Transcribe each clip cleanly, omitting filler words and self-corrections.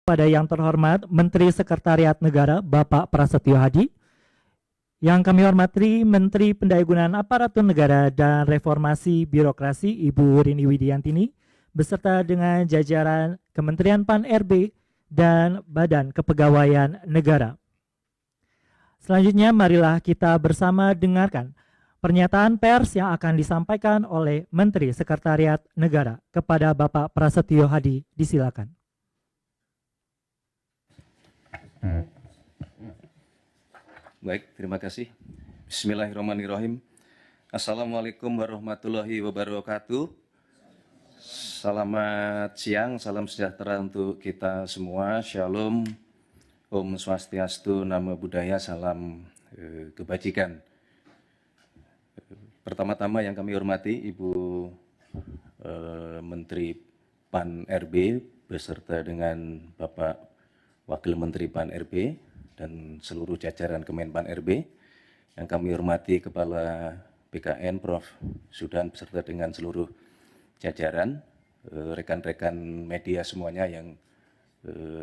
Pada yang terhormat Menteri Sekretariat Negara Bapak Prasetyo Hadi, yang kami hormati Menteri Pendayagunaan Aparatur Negara dan Reformasi Birokrasi Ibu Rini Widiantini, beserta dengan jajaran Kementerian Pan-RB dan Badan Kepegawaian Negara. Selanjutnya marilah kita bersama dengarkan pernyataan pers yang akan disampaikan oleh Menteri Sekretariat Negara. Kepada Bapak Prasetyo Hadi, disilakan. Baik, terima kasih. Bismillahirrahmanirrahim. Assalamualaikum warahmatullahi wabarakatuh. Selamat siang, salam sejahtera untuk kita semua. Shalom, Om Swastiastu, Namo Buddhaya, salam kebajikan. Pertama-tama yang kami hormati Ibu Menteri Pan-RB beserta dengan Bapak Wakil Menteri Pan-RB dan seluruh jajaran Kemenpan-RB. Yang kami hormati Kepala BKN Prof. Sudan beserta dengan seluruh jajaran, rekan-rekan media semuanya yang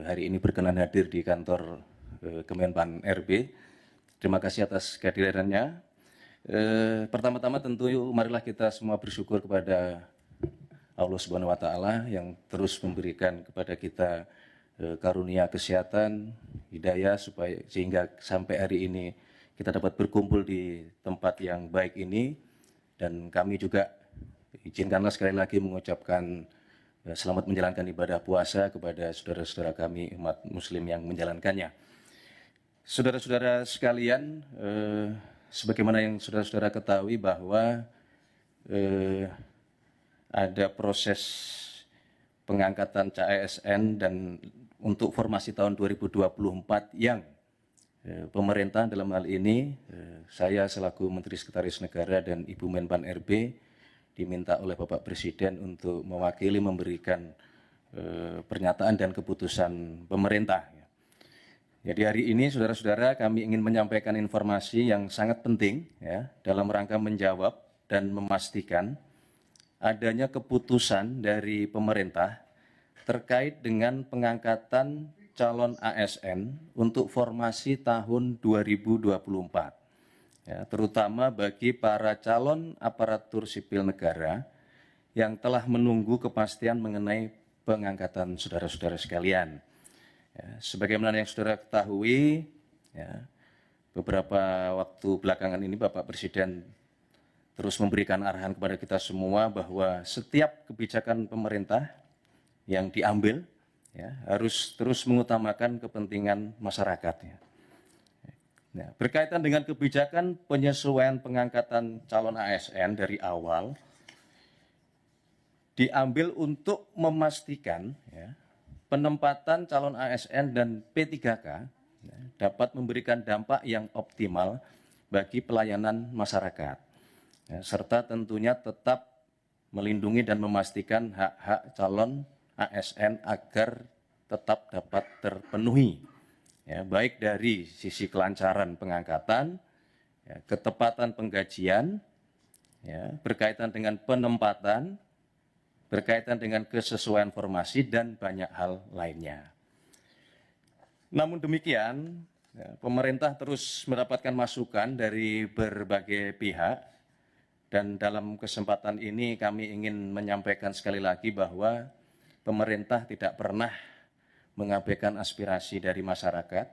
hari ini berkenan hadir di kantor Kemenpan-RB. Terima kasih atas kehadirannya. Pertama-tama tentu marilah kita semua bersyukur kepada Allah Subhanahu wa Ta'ala yang terus memberikan kepada kita karunia kesehatan, hidayah sehingga sampai hari ini kita dapat berkumpul di tempat yang baik ini. Dan kami juga izinkanlah sekali lagi mengucapkan selamat menjalankan ibadah puasa kepada saudara-saudara kami umat muslim yang menjalankannya. Saudara-saudara sekalian, sebagaimana yang saudara-saudara ketahui bahwa ada proses pengangkatan CASN dan untuk formasi tahun 2024 yang pemerintah dalam hal ini saya selaku Menteri Sekretaris Negara dan Ibu Menpan RB diminta oleh Bapak Presiden untuk mewakili memberikan pernyataan dan keputusan pemerintah. Jadi hari ini saudara-saudara kami ingin menyampaikan informasi yang sangat penting ya, dalam rangka menjawab dan memastikan adanya keputusan dari pemerintah terkait dengan pengangkatan calon ASN untuk formasi tahun 2024, ya, terutama bagi para calon aparatur sipil negara yang telah menunggu kepastian mengenai pengangkatan saudara-saudara sekalian. Ya, sebagaimana yang saudara ketahui, ya, beberapa waktu belakangan ini Bapak Presiden terus memberikan arahan kepada kita semua bahwa setiap kebijakan pemerintah yang diambil ya, harus terus mengutamakan kepentingan masyarakat. Ya. Nah, berkaitan dengan kebijakan penyesuaian pengangkatan calon ASN dari awal, diambil untuk memastikan ya, penempatan calon ASN dan P3K ya, dapat memberikan dampak yang optimal bagi pelayanan masyarakat, ya, serta tentunya tetap melindungi dan memastikan hak-hak calon ASN agar tetap dapat terpenuhi, ya, baik dari sisi kelancaran pengangkatan, ya, ketepatan penggajian, ya, berkaitan dengan penempatan, berkaitan dengan kesesuaian formasi, dan banyak hal lainnya. Namun demikian, ya, pemerintah terus mendapatkan masukan dari berbagai pihak, dan dalam kesempatan ini kami ingin menyampaikan sekali lagi bahwa pemerintah tidak pernah mengabaikan aspirasi dari masyarakat.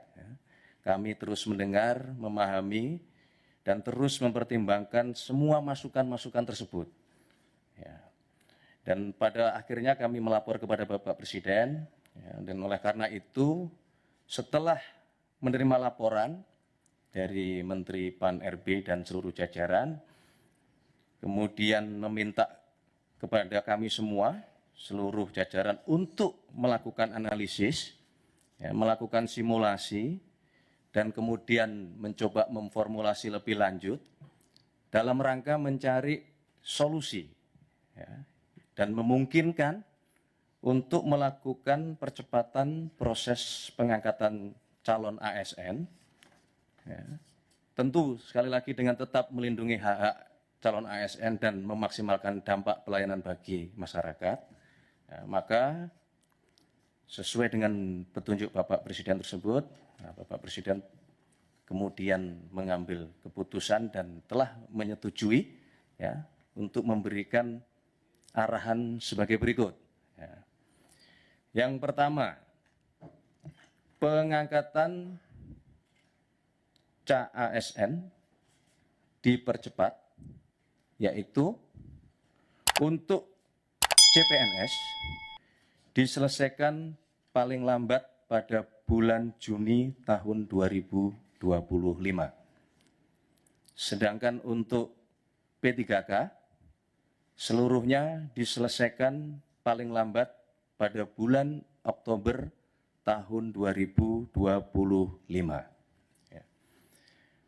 Kami terus mendengar, memahami, dan terus mempertimbangkan semua masukan-masukan tersebut. Dan pada akhirnya kami melapor kepada Bapak Presiden, dan oleh karena itu setelah menerima laporan dari Menteri Pan-RB dan seluruh jajaran, kemudian meminta kepada kami semua, seluruh jajaran untuk melakukan analisis, ya, melakukan simulasi, dan kemudian mencoba memformulasi lebih lanjut dalam rangka mencari solusi ya, dan memungkinkan untuk melakukan percepatan proses pengangkatan calon ASN. Ya. Tentu sekali lagi dengan tetap melindungi hak-hak calon ASN dan memaksimalkan dampak pelayanan bagi masyarakat. Ya, maka sesuai dengan petunjuk Bapak Presiden tersebut, Bapak Presiden kemudian mengambil keputusan dan telah menyetujui ya untuk memberikan arahan sebagai berikut. Ya. Yang pertama, pengangkatan CASN dipercepat, yaitu untuk CPNS diselesaikan paling lambat pada bulan Juni tahun 2025. Sedangkan untuk P3K seluruhnya diselesaikan paling lambat pada bulan Oktober tahun 2025. Ya.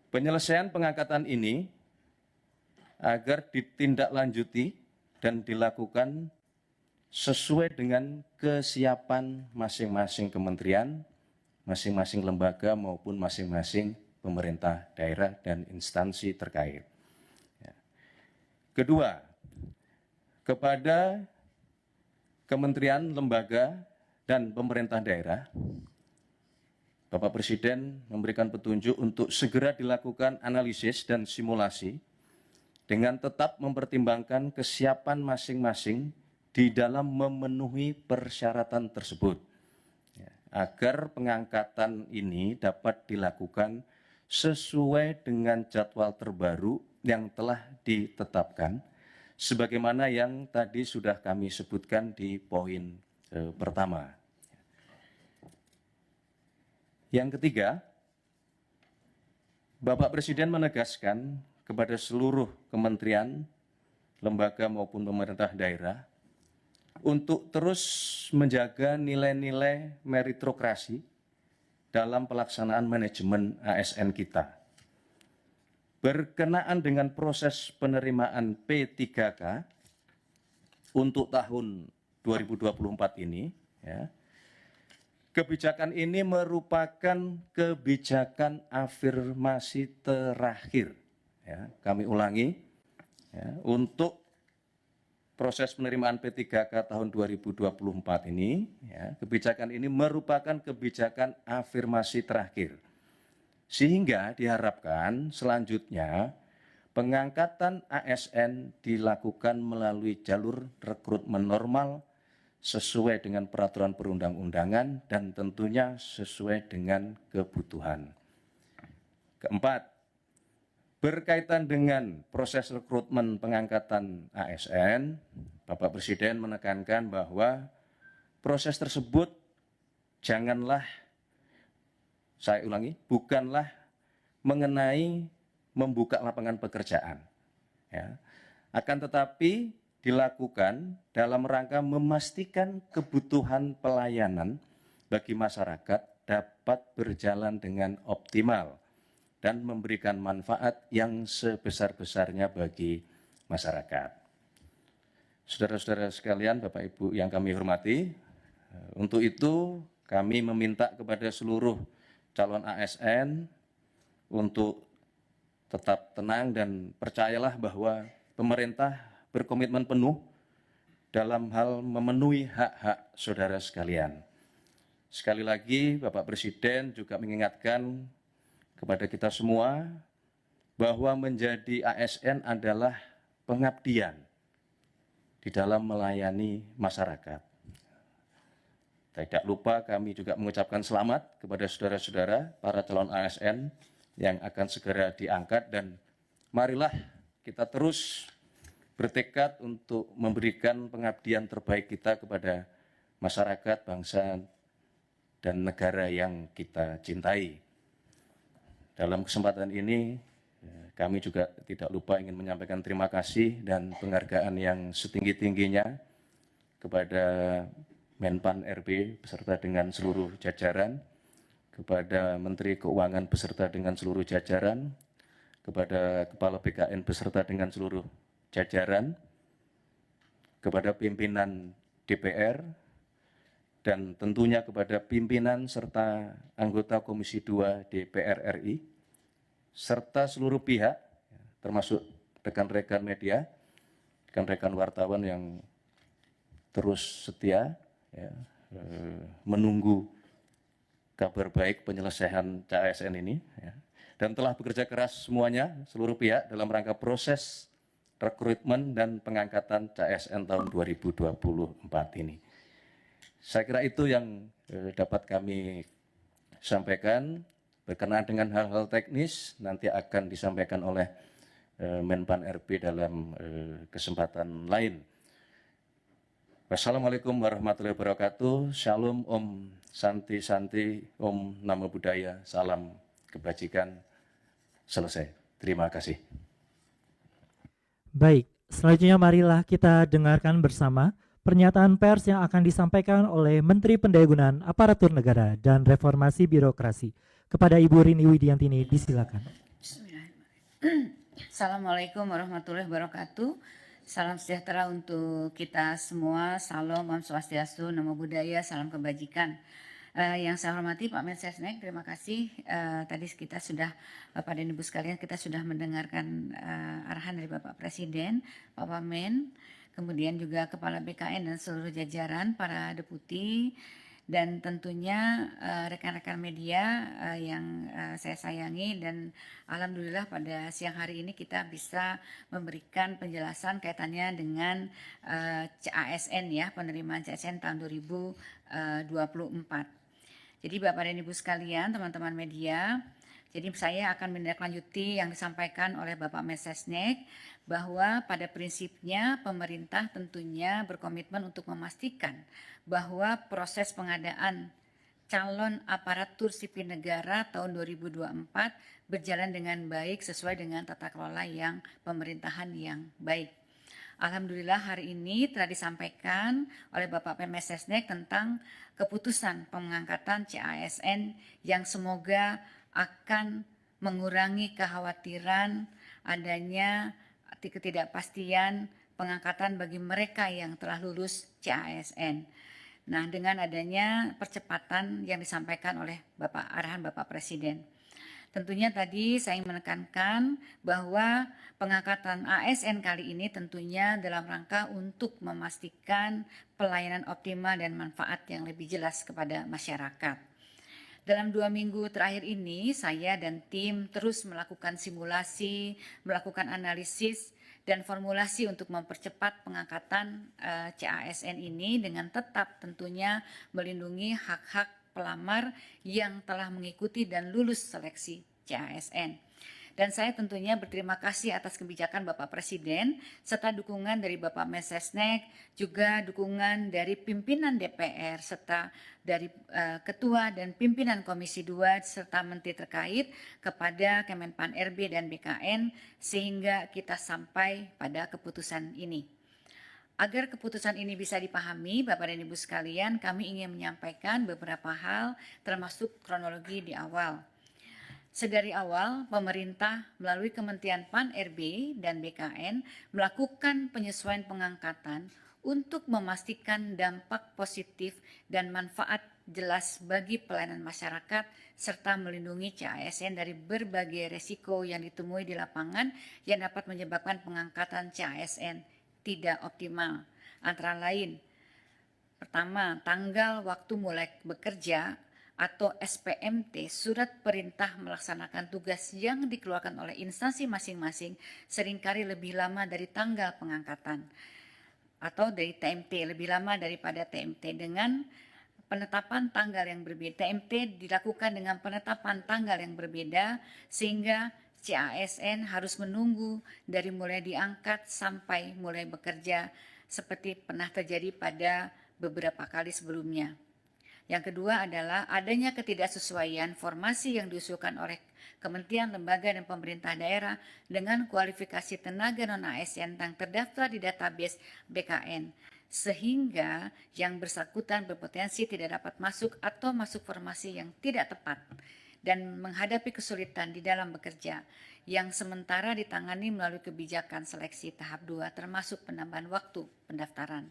Penyelesaian pengangkatan ini agar ditindaklanjuti dan dilakukan sesuai dengan kesiapan masing-masing kementerian, masing-masing lembaga maupun masing-masing pemerintah daerah dan instansi terkait. Ya. Kedua, kepada kementerian, lembaga, dan pemerintah daerah, Bapak Presiden memberikan petunjuk untuk segera dilakukan analisis dan simulasi dengan tetap mempertimbangkan kesiapan masing-masing di dalam memenuhi persyaratan tersebut, ya, agar pengangkatan ini dapat dilakukan sesuai dengan jadwal terbaru yang telah ditetapkan, sebagaimana yang tadi sudah kami sebutkan di poin pertama. Yang ketiga, Bapak Presiden menegaskan kepada seluruh kementerian, lembaga maupun pemerintah daerah untuk terus menjaga nilai-nilai meritokrasi dalam pelaksanaan manajemen ASN kita. Berkenaan dengan proses penerimaan P3K untuk tahun 2024 ini, ya, kebijakan ini merupakan kebijakan afirmasi terakhir. Ya, kami ulangi, ya, untuk proses penerimaan P3K tahun 2024 ini, ya, kebijakan ini merupakan kebijakan afirmasi terakhir. Sehingga diharapkan selanjutnya pengangkatan ASN dilakukan melalui jalur rekrutmen normal sesuai dengan peraturan perundang-undangan dan tentunya sesuai dengan kebutuhan. Keempat, berkaitan dengan proses rekrutmen pengangkatan ASN, Bapak Presiden menekankan bahwa proses tersebut janganlah, saya ulangi, bukanlah mengenai membuka lapangan pekerjaan, ya, akan tetapi dilakukan dalam rangka memastikan kebutuhan pelayanan bagi masyarakat dapat berjalan dengan optimal dan memberikan manfaat yang sebesar-besarnya bagi masyarakat. Saudara-saudara sekalian, Bapak Ibu yang kami hormati, untuk itu kami meminta kepada seluruh calon ASN untuk tetap tenang dan percayalah bahwa pemerintah berkomitmen penuh dalam hal memenuhi hak-hak saudara sekalian. Sekali lagi, Bapak Presiden juga mengingatkan kepada kita semua bahwa menjadi ASN adalah pengabdian di dalam melayani masyarakat. Tidak lupa kami juga mengucapkan selamat kepada saudara-saudara para calon ASN yang akan segera diangkat, dan marilah kita terus bertekad untuk memberikan pengabdian terbaik kita kepada masyarakat, bangsa, dan negara yang kita cintai. Dalam kesempatan ini, kami juga tidak lupa ingin menyampaikan terima kasih dan penghargaan yang setinggi-tingginya kepada Menpan RB beserta dengan seluruh jajaran, kepada Menteri Keuangan beserta dengan seluruh jajaran, kepada Kepala BKN beserta dengan seluruh jajaran, kepada pimpinan DPR, dan tentunya kepada pimpinan serta anggota Komisi 2 DPR RI, serta seluruh pihak, termasuk rekan-rekan media, rekan-rekan wartawan yang terus setia, ya, menunggu kabar baik penyelesaian CASN ini, ya, dan telah bekerja keras semuanya, seluruh pihak dalam rangka proses rekrutmen dan pengangkatan CASN tahun 2024 ini. Saya kira itu yang dapat kami sampaikan. Berkenaan dengan hal-hal teknis nanti akan disampaikan oleh Menpan RB dalam kesempatan lain. Wassalamualaikum warahmatullahi wabarakatuh. Shalom, Om Santi Santi, Om Namo Buddhaya, salam kebajikan. Selesai. Terima kasih. Baik, selanjutnya marilah kita dengarkan bersama pernyataan pers yang akan disampaikan oleh Menteri Pendayagunaan Aparatur Negara dan Reformasi Birokrasi. Kepada Ibu Rini Widiantini, disilakan. Assalamualaikum warahmatullahi wabarakatuh. Salam sejahtera untuk kita semua. Salam, Om Swastiastu, Namo Buddhaya, salam kebajikan. Yang saya hormati Pak Mensesnek, terima kasih. Tadi kita sudah, Bapak dan Ibu sekalian, kita sudah mendengarkan arahan dari Bapak Presiden, Pak Wamen, kemudian juga Kepala BKN dan seluruh jajaran, para deputi, dan tentunya rekan-rekan media yang saya sayangi, dan alhamdulillah pada siang hari ini kita bisa memberikan penjelasan kaitannya dengan CASN, ya, penerimaan CASN tahun 2024. Jadi Bapak dan Ibu sekalian, teman-teman media, jadi saya akan menindaklanjuti yang disampaikan oleh Bapak Mensesnek, bahwa pada prinsipnya pemerintah tentunya berkomitmen untuk memastikan bahwa proses pengadaan calon aparatur sipil negara tahun 2024 berjalan dengan baik sesuai dengan tata kelola yang pemerintahan yang baik. Alhamdulillah hari ini telah disampaikan oleh Bapak Mensesnek tentang keputusan pengangkatan CASN yang semoga akan mengurangi kekhawatiran adanya ketidakpastian pengangkatan bagi mereka yang telah lulus CASN. Nah, dengan adanya percepatan yang disampaikan oleh arahan Bapak Presiden. Tentunya tadi saya menekankan bahwa pengangkatan ASN kali ini tentunya dalam rangka untuk memastikan pelayanan optimal dan manfaat yang lebih jelas kepada masyarakat. Dalam 2 minggu terakhir ini, saya dan tim terus melakukan simulasi, melakukan analisis, dan formulasi untuk mempercepat pengangkatan CASN ini dengan tetap tentunya melindungi hak-hak pelamar yang telah mengikuti dan lulus seleksi CASN. Dan saya tentunya berterima kasih atas kebijakan Bapak Presiden serta dukungan dari Bapak Mensesnek, juga dukungan dari pimpinan DPR serta dari Ketua dan pimpinan Komisi 2 serta Menteri terkait kepada Kemenpan RB dan BKN sehingga kita sampai pada keputusan ini. Agar keputusan ini bisa dipahami, Bapak dan Ibu sekalian, kami ingin menyampaikan beberapa hal termasuk kronologi di awal. Sedari awal, pemerintah melalui Kementerian Pan RB dan BKN melakukan penyesuaian pengangkatan untuk memastikan dampak positif dan manfaat jelas bagi pelayanan masyarakat serta melindungi CASN dari berbagai resiko yang ditemui di lapangan yang dapat menyebabkan pengangkatan CASN tidak optimal. Antara lain, pertama, tanggal waktu mulai bekerja atau SPMT, surat perintah melaksanakan tugas yang dikeluarkan oleh instansi masing-masing seringkali lebih lama dari tanggal pengangkatan atau dari TMT, lebih lama daripada TMT dengan penetapan tanggal yang berbeda. TMT dilakukan dengan penetapan tanggal yang berbeda sehingga CASN harus menunggu dari mulai diangkat sampai mulai bekerja seperti pernah terjadi pada beberapa kali sebelumnya. Yang kedua adalah adanya ketidaksesuaian formasi yang diusulkan oleh kementerian, lembaga, dan pemerintah daerah dengan kualifikasi tenaga non-ASN yang terdaftar di database BKN, sehingga yang bersangkutan berpotensi tidak dapat masuk atau masuk formasi yang tidak tepat dan menghadapi kesulitan di dalam bekerja yang sementara ditangani melalui kebijakan seleksi tahap 2 termasuk penambahan waktu pendaftaran.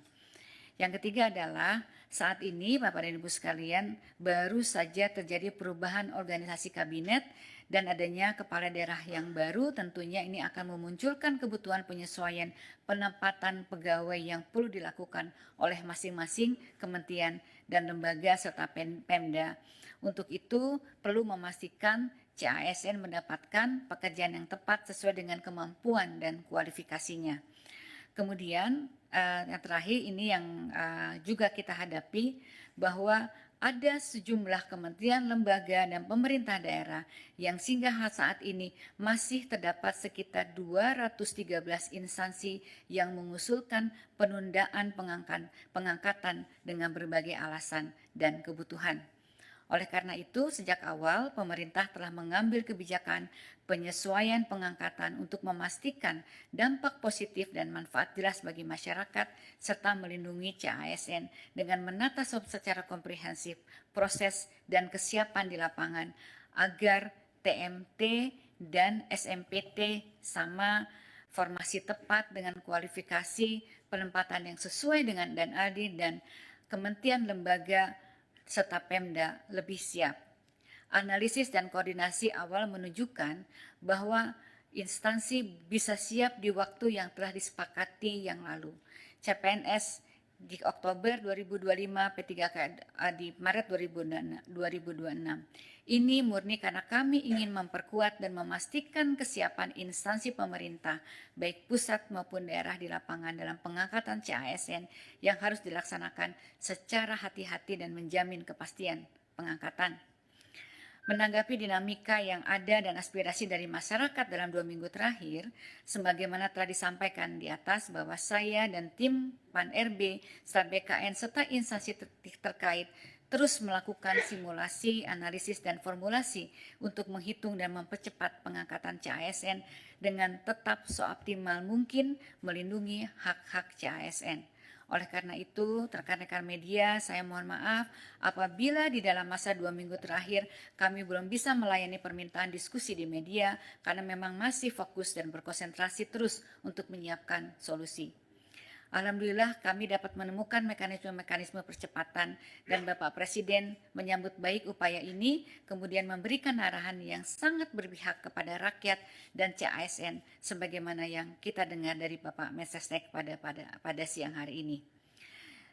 Yang ketiga adalah saat ini Bapak dan Ibu sekalian baru saja terjadi perubahan organisasi kabinet dan adanya kepala daerah yang baru, tentunya ini akan memunculkan kebutuhan penyesuaian penempatan pegawai yang perlu dilakukan oleh masing-masing kementerian dan lembaga serta Pemda. Untuk itu perlu memastikan CASN mendapatkan pekerjaan yang tepat sesuai dengan kemampuan dan kualifikasinya. Kemudian yang terakhir ini yang juga kita hadapi bahwa ada sejumlah kementerian, lembaga, dan pemerintah daerah yang hingga saat ini masih terdapat sekitar 213 instansi yang mengusulkan penundaan pengangkatan dengan berbagai alasan dan kebutuhan. Oleh karena itu, sejak awal pemerintah telah mengambil kebijakan penyesuaian pengangkatan untuk memastikan dampak positif dan manfaat jelas bagi masyarakat serta melindungi CASN dengan menata secara komprehensif proses dan kesiapan di lapangan agar TMT dan SMPT sama formasi tepat dengan kualifikasi penempatan yang sesuai dengan dan adil dan kementerian lembaga serta Pemda lebih siap. Analisis dan koordinasi awal menunjukkan bahwa instansi bisa siap di waktu yang telah disepakati yang lalu. CPNS di Oktober 2025, P3K di Maret 2026. Ini murni karena kami ingin memperkuat dan memastikan kesiapan instansi pemerintah, baik pusat maupun daerah di lapangan dalam pengangkatan CASN yang harus dilaksanakan secara hati-hati dan menjamin kepastian pengangkatan. Menanggapi dinamika yang ada dan aspirasi dari masyarakat dalam 2 minggu terakhir, sebagaimana telah disampaikan di atas bahwa saya dan tim PAN-RB, Staf BKN, serta instansi terkait terus melakukan simulasi, analisis, dan formulasi untuk menghitung dan mempercepat pengangkatan CASN dengan tetap seoptimal mungkin melindungi hak-hak CASN. Oleh karena itu, rekan-rekan media, saya mohon maaf apabila di dalam masa 2 minggu terakhir kami belum bisa melayani permintaan diskusi di media karena memang masih fokus dan berkonsentrasi terus untuk menyiapkan solusi. Alhamdulillah kami dapat menemukan mekanisme-mekanisme percepatan dan Bapak Presiden menyambut baik upaya ini, kemudian memberikan arahan yang sangat berpihak kepada rakyat dan CASN sebagaimana yang kita dengar dari Bapak Mensesnek pada siang hari ini.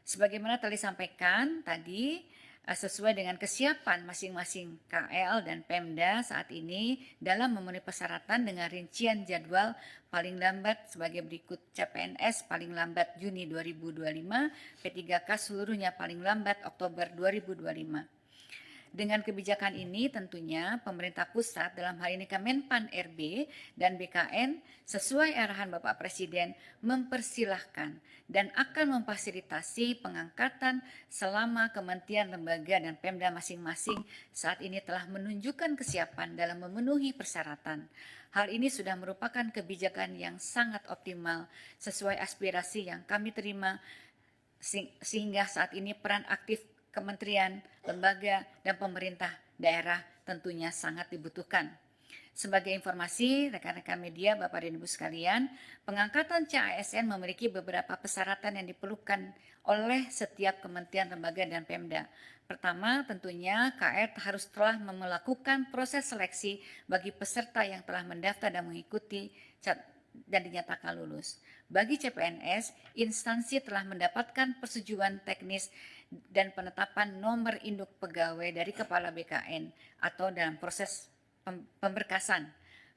Sebagaimana telah disampaikan tadi, sesuai dengan kesiapan masing-masing KL dan Pemda saat ini dalam memenuhi persyaratan dengan rincian jadwal paling lambat sebagai berikut: CPNS paling lambat Juni 2025, P3K seluruhnya paling lambat Oktober 2025. Dengan kebijakan ini tentunya pemerintah pusat dalam hal ini Kemenpan RB dan BKN sesuai arahan Bapak Presiden mempersilahkan dan akan memfasilitasi pengangkatan selama kementerian, lembaga, dan Pemda masing-masing saat ini telah menunjukkan kesiapan dalam memenuhi persyaratan. Hal ini sudah merupakan kebijakan yang sangat optimal sesuai aspirasi yang kami terima sehingga saat ini peran aktif kementerian, lembaga, dan pemerintah daerah tentunya sangat dibutuhkan. Sebagai informasi, rekan-rekan media, Bapak dan Ibu sekalian, pengangkatan CASN memiliki beberapa persyaratan yang diperlukan oleh setiap kementerian, lembaga, dan Pemda. Pertama, tentunya KR harus telah melakukan proses seleksi bagi peserta yang telah mendaftar dan mengikuti dan dinyatakan lulus. Bagi CPNS, instansi telah mendapatkan persetujuan teknis dan penetapan nomor induk pegawai dari Kepala BKN atau dalam proses pemberkasan.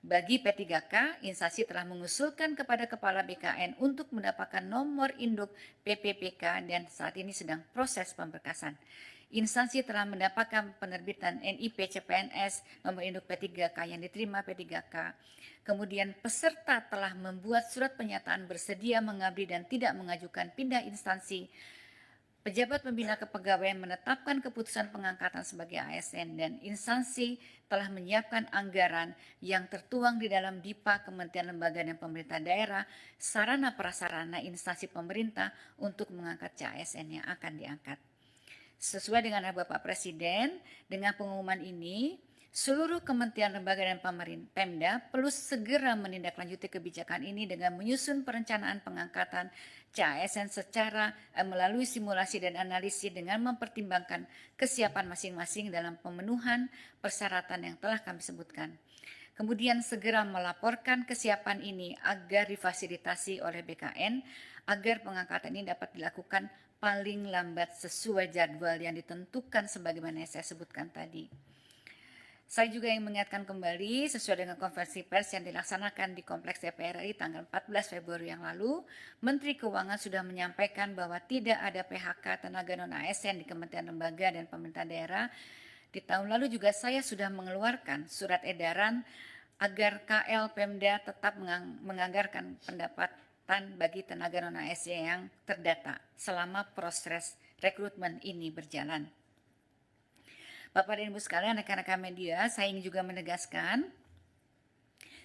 Bagi P3K, instansi telah mengusulkan kepada Kepala BKN untuk mendapatkan nomor induk PPPK dan saat ini sedang proses pemberkasan. Instansi telah mendapatkan penerbitan NIP CPNS nomor induk P3K yang diterima P3K. Kemudian peserta telah membuat surat pernyataan bersedia mengabdi dan tidak mengajukan pindah instansi. Pejabat pembina kepegawaian menetapkan keputusan pengangkatan sebagai ASN dan instansi telah menyiapkan anggaran yang tertuang di dalam DIPA Kementerian Lembaga dan Pemerintah Daerah, sarana prasarana instansi pemerintah untuk mengangkat CASN yang akan diangkat. Sesuai dengan Bapak Presiden, dengan pengumuman ini, seluruh kementerian, lembaga, dan Pemda perlu segera menindaklanjuti kebijakan ini dengan menyusun perencanaan pengangkatan CASN secara melalui simulasi dan analisis dengan mempertimbangkan kesiapan masing-masing dalam pemenuhan persyaratan yang telah kami sebutkan. Kemudian segera melaporkan kesiapan ini agar difasilitasi oleh BKN agar pengangkatan ini dapat dilakukan paling lambat sesuai jadwal yang ditentukan sebagaimana yang saya sebutkan tadi. Saya juga ingin mengingatkan kembali sesuai dengan konferensi pers yang dilaksanakan di Kompleks DPR RI tanggal 14 Februari yang lalu, Menteri Keuangan sudah menyampaikan bahwa tidak ada PHK tenaga non-ASN di Kementerian Lembaga dan Pemerintah Daerah. Di tahun lalu juga saya sudah mengeluarkan surat edaran agar KL Pemda tetap menganggarkan pendapatan bagi tenaga non-ASN yang terdata selama proses rekrutmen ini berjalan. Bapak dan Ibu sekalian, rekan-rekan media, saya ingin juga menegaskan,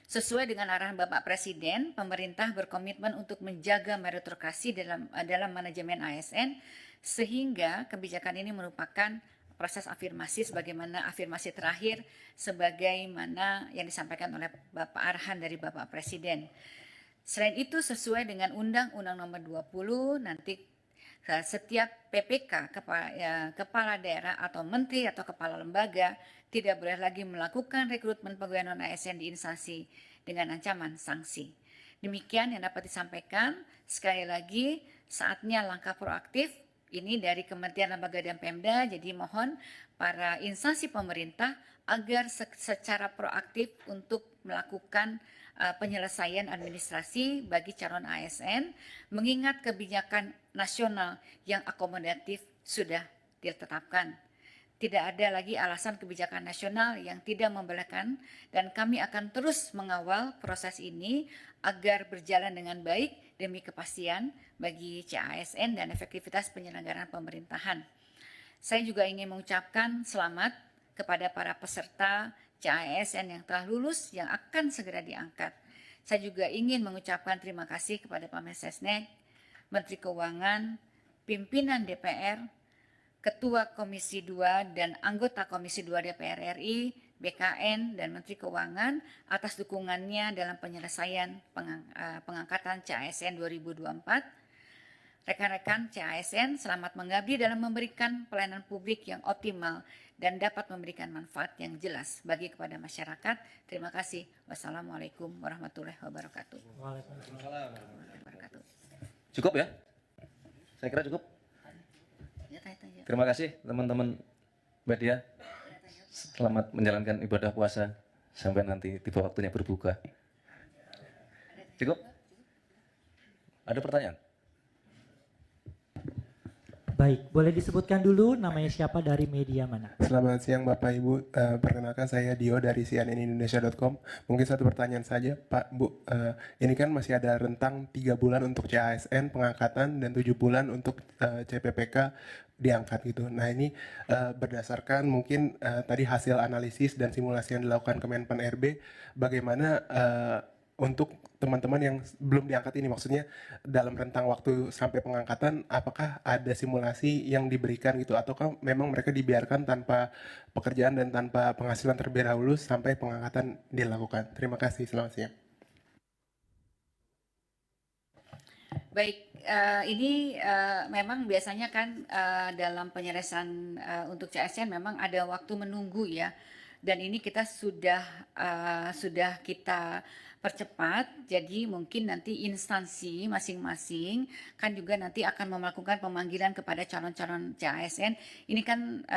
sesuai dengan arahan Bapak Presiden, pemerintah berkomitmen untuk menjaga meritokrasi dalam manajemen ASN, sehingga kebijakan ini merupakan proses afirmasi sebagaimana afirmasi terakhir sebagaimana yang disampaikan oleh Bapak arahan dari Bapak Presiden. Selain itu, sesuai dengan Undang-Undang Nomor 20, nanti setiap PPK, kepala daerah atau menteri atau kepala lembaga tidak boleh lagi melakukan rekrutmen pegawai non-ASN di instansi dengan ancaman sanksi. Demikian yang dapat disampaikan. Sekali lagi, saatnya langkah proaktif ini dari Kementerian Lembaga dan Pemda, jadi mohon para instansi pemerintah agar secara proaktif untuk melakukan penyelesaian administrasi bagi calon ASN, mengingat kebijakan nasional yang akomodatif sudah ditetapkan. Tidak ada lagi alasan kebijakan nasional yang tidak membolehkan, dan kami akan terus mengawal proses ini agar berjalan dengan baik demi kepastian bagi CASN dan efektivitas penyelenggaraan pemerintahan. Saya juga ingin mengucapkan selamat kepada para peserta CASN yang telah lulus yang akan segera diangkat. Saya juga ingin mengucapkan terima kasih kepada Pak Mensesnek, Menteri Keuangan, pimpinan DPR, Ketua Komisi 2 dan anggota Komisi 2 DPR RI, BKN dan Menteri Keuangan atas dukungannya dalam penyelesaian pengangkatan CASN 2024. Rekan-rekan CASN selamat mengabdi dalam memberikan pelayanan publik yang optimal dan dapat memberikan manfaat yang jelas bagi kepada masyarakat. Terima kasih. Wassalamualaikum warahmatullahi wabarakatuh. Waalaikumsalam. Cukup ya? Saya kira cukup. Terima kasih teman-teman media. Selamat menjalankan ibadah puasa sampai nanti tiba waktunya berbuka. Cukup? Ada pertanyaan? Baik, boleh disebutkan dulu namanya siapa dari media mana? Selamat siang Bapak Ibu, perkenalkan saya Dio dari cnnindonesia.com. Mungkin satu pertanyaan saja Pak Bu, ini kan masih ada rentang 3 bulan untuk CASN pengangkatan dan 7 bulan untuk CPPK diangkat gitu. Nah ini berdasarkan mungkin tadi hasil analisis dan simulasi yang dilakukan Kemenpan RB, bagaimana untuk teman-teman yang belum diangkat ini, maksudnya dalam rentang waktu sampai pengangkatan, apakah ada simulasi yang diberikan gitu, ataukah memang mereka dibiarkan tanpa pekerjaan dan tanpa penghasilan terlebih dahulu sampai pengangkatan dilakukan? Terima kasih, selamat siang. Baik, ini memang biasanya kan dalam penyelesaian untuk CASN memang ada waktu menunggu ya, dan ini kita sudah kita percepat, jadi mungkin nanti instansi masing-masing kan juga nanti akan melakukan pemanggilan kepada calon-calon CASN. Ini kan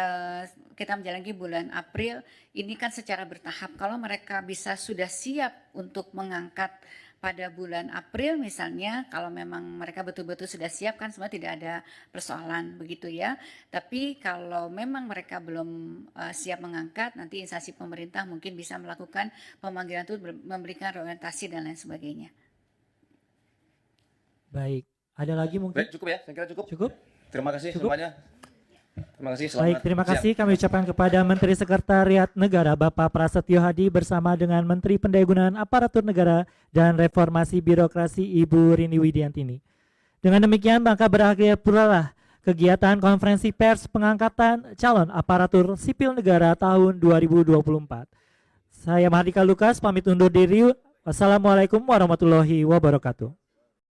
kita menjalani bulan April, ini kan secara bertahap. Kalau mereka bisa sudah siap untuk mengangkat pada bulan April misalnya, kalau memang mereka betul-betul sudah siap kan semua tidak ada persoalan begitu ya. Tapi kalau memang mereka belum siap mengangkat, nanti instansi pemerintah mungkin bisa melakukan pemanggilan itu, memberikan orientasi dan lain sebagainya. Baik, ada lagi mungkin? Baik, cukup ya, saya kira cukup. Cukup? Terima kasih Cukup? semuanya. Terima kasih, selamat Baik, terima kasih siang. kami ucapkan kepada Menteri Sekretariat Negara Bapak Prasetyo Hadi bersama dengan Menteri Pendayagunaan Aparatur Negara dan Reformasi Birokrasi Ibu Rini Widiantini. Dengan demikian maka berakhir pula lah kegiatan konferensi pers pengangkatan calon aparatur sipil negara tahun 2024. Saya Mahardika Lukas pamit undur diri. Wassalamualaikum warahmatullahi wabarakatuh.